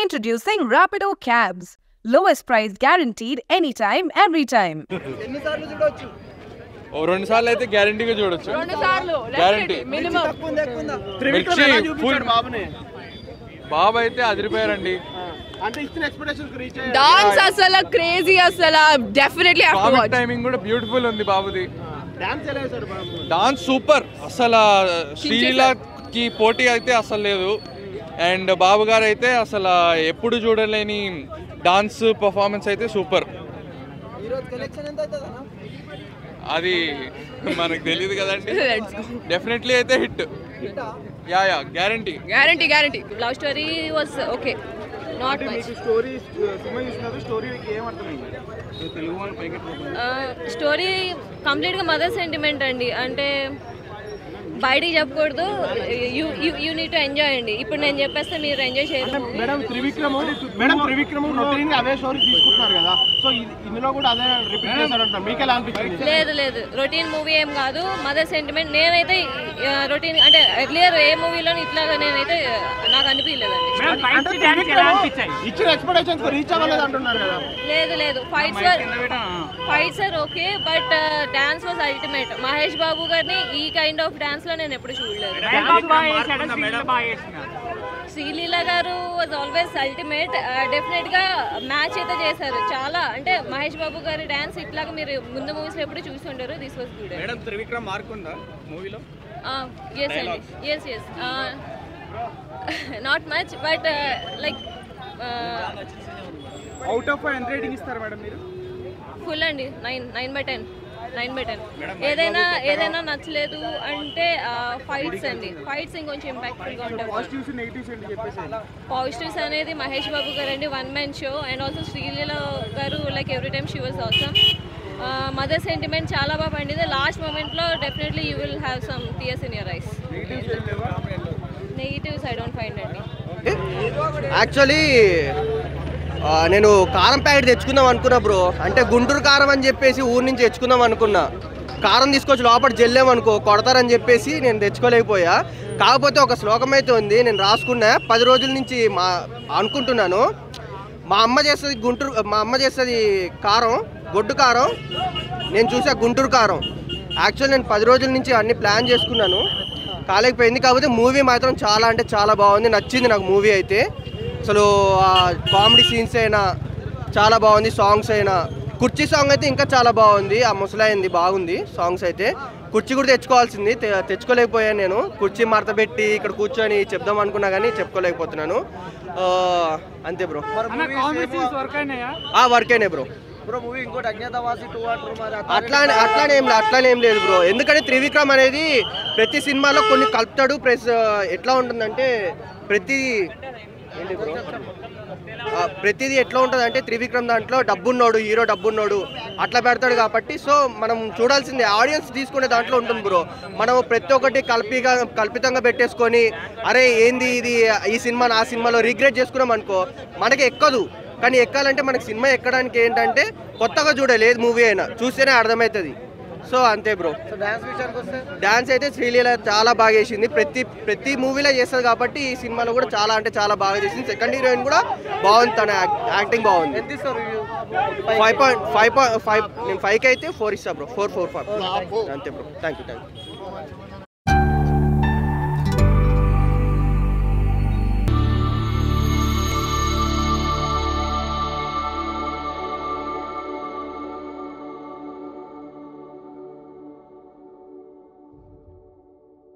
Introducing Rapido Cabs. Lowest price guaranteed anytime, every time. ఎన్నిసార్లు చూడొచ్చు? ఓ 2 సార్లు అయితే గ్యారంటీగా చూడొచ్చు. 2 సార్లు గ్యారంటీ. మినిమం. బాబు అయితే అదిరిపోయారండి. అంటే ఇచ్చిన ఎక్స్పెక్టేషన్స్ రీచ్ అయ్యారు. డాన్స్ అసలు క్రేజీ అసలు definitely have to comic watch. Timing కూడా బ్యూటిఫుల్ ఉంది బాబుది. డాన్స్ ఎలా చేశారు బాబు? Dance super. అసలు శ్రీలీలకి పోటీ అయితే అసలు లేదు. అండ్ బాబు గారు అయితే అసలు ఎప్పుడు చూడలేని డాన్స్ పర్ఫార్మెన్స్ అయితే సూపర్. ఈ రోజు కలెక్షన్ ఎంత అవుతుందన్నా? అది మనకు తెలియదు కదండి. డెఫినెట్లీ అయితే hit. Yeah guarantee. Guarantee love story was okay not much. Story cinema చూసినారు, స్టోరీకి ఏం అర్థమైంది? తెలుగు వాళ్ళు పైకి స్టోరీ కంప్లీట్ గా మదర్ సెంటిమెంట్ అండి. అంటే బయటికి చెప్పకూడదు, యూ నీడ్ టు ఎంజాయ్ అండి. ఇప్పుడు నేను చెప్పేస్తే మీరు ఎంజాయ్ చేయరు. మేడం త్రివిక్రమ్ రొటీన్ గా అవే స్టోరీ తీసుకుంటున్నారు కదా, సో ఇందులో కూడా అదే రిపీట్ చేశారంటారు. మీకు ఎలా అనిపించింది? లేదు రొటీన్ మూవీ ఏం కాదు, మదర్ సెంటిమెంట్. నేనైతే రొటీన్ అంటే ఎర్లియర్ ఏ మూవీలో ఇట్లాగా నేనైతే నాకు అనిపించలేదండి. ఇచ్చిన ఎక్స్పెక్టేషన్స్ రీచ్ అవ్వలేదు అంటున్నారు కదా. లేదు fights are okay, but dance was ultimate. Mahesh Babu గారిని ఈ కైండ్ ఆఫ్ డాన్స్ లో నేను ఎప్పుడు చూడలేదు. శ్రీలీల గారు వాజ్ ఆల్వేస్ అల్టిమేట్. డెఫినెట్ గా మ్యాచ్ అయితే చేశారు చాలా. అంటే మహేష్ బాబు గారి డాన్స్ ఇట్లాగా మీరు ముందు మూవీస్ లో ఎప్పుడు చూసి ఉంటారు. This was good. Madam Trivikram mark ఉందా మూవీలో? ఎస్ అండి, yes not much, but like out of ఎంత రేటింగ్ ఇస్తారు మేడం మీరు? ఫుల్ అండి, 9/10. ఏదైనా నచ్చలేదు అంటే ఫైట్స్ అండి. ఫైట్స్ ఇంకొంచెం ఇంపాక్ట్ఫుల్ గా ఉంటాయి. పాజిటివ్స్ నెగటివ్స్ ఏంటి చెప్పేసి. పాజిటివ్స్ అనేది మహేష్ బాబు గారు అండి, 1 man show. And also Sreeleela గారు like every time she was awesome. Mother sentiment చాలా బాగా పండింది. లాస్ట్ మూమెంట్ లో definitely you will have some tears in your eyes. Negatives I don't find అండి. యాక్చువల్లీ నేను కారం ప్యాకెట్ తెచ్చుకుందాం అనుకున్నా బ్రో. అంటే గుంటూరు కారం అని చెప్పేసి ఊరి నుంచి తెచ్చుకుందాం అనుకున్నా. కారం తీసుకొచ్చి లోపల జల్లేమనుకో కొడతారని చెప్పేసి నేను తెచ్చుకోలేకపోయా. కాకపోతే ఒక శ్లోకం అయితే ఉంది, నేను రాసుకున్నా. 10 రోజుల నుంచి అనుకుంటున్నాను. మా అమ్మ చేస్తుంది కారం, గొడ్డు కారం. నేను చూసా గుంటూరు కారం. యాక్చువల్లీ నేను 10 రోజుల నుంచి అన్ని ప్లాన్ చేసుకున్నాను, కాలేకపోయింది. కాకపోతే మూవీ మాత్రం చాలా అంటే చాలా బాగుంది, నచ్చింది నాకు మూవీ అయితే. అసలు కామెడీ సీన్స్ అయినా చాలా బాగుంది, సాంగ్స్ అయినా. కుర్చీ సాంగ్ అయితే ఇంకా చాలా బాగుంది, ఆ ముసలాయింది బాగుంది సాంగ్స్ అయితే. కుర్చీ కూడా తెచ్చుకోవాల్సింది, తెచ్చుకోలేకపోయాను నేను. కుర్చీ మడతపెట్టి ఇక్కడ కూర్చొని చెప్దాం అనుకున్నా కానీ చెప్పుకోలేకపోతున్నాను. అంతే బ్రో. వర్క్ అయినాయి బ్రో. మూవీ ఇంకోటి అజ్ఞాతవాసి 2 అంటారు మరి. అట్లానేం లేదు బ్రో. ఎందుకంటే త్రివిక్రమ్ అనేది ప్రతి సినిమాలో కొన్ని కలుపుతాడు. ప్లస్ ఎట్లా ఉంటుందంటే ప్రతిదీ ఎట్లా ఉంటుంది అంటే త్రివిక్రమ్ దాంట్లో హీరో డబ్బున్నోడు అట్లా పెడతాడు కాబట్టి. సో మనం చూడాల్సిందే, ఆడియన్స్ తీసుకునే దాంట్లో ఉంటుంది బ్రో. మనం ప్రతి ఒక్కటి కల్పితంగా పెట్టేసుకొని అరే ఏంది ఇది ఈ సినిమా ఆ సినిమాలో రిగ్రెట్ చేసుకున్నాం అనుకో మనకి ఎక్కదు. కానీ ఎక్కాలంటే మనకి సినిమా ఎక్కడానికి ఏంటంటే కొత్తగా చూడాలి, ఏది మూవీ అయినా చూస్తేనే అర్థమవుతుంది. సో అంతే బ్రో. డాన్స్ అయితే శ్రీలీల చాలా బాగా చేసింది. ప్రతి మూవీలో చేస్తుంది కాబట్టి ఈ సినిమాలో కూడా చాలా అంటే చాలా బాగా చేసింది. సెకండ్ హీరోయిన్ కూడా బాగుంది, తన యాక్టింగ్ బాగుంది. 5.5 నేను 5కి అయితే 4 ఇస్తా బ్రో. 4.45 అంతే బ్రో. Thank you.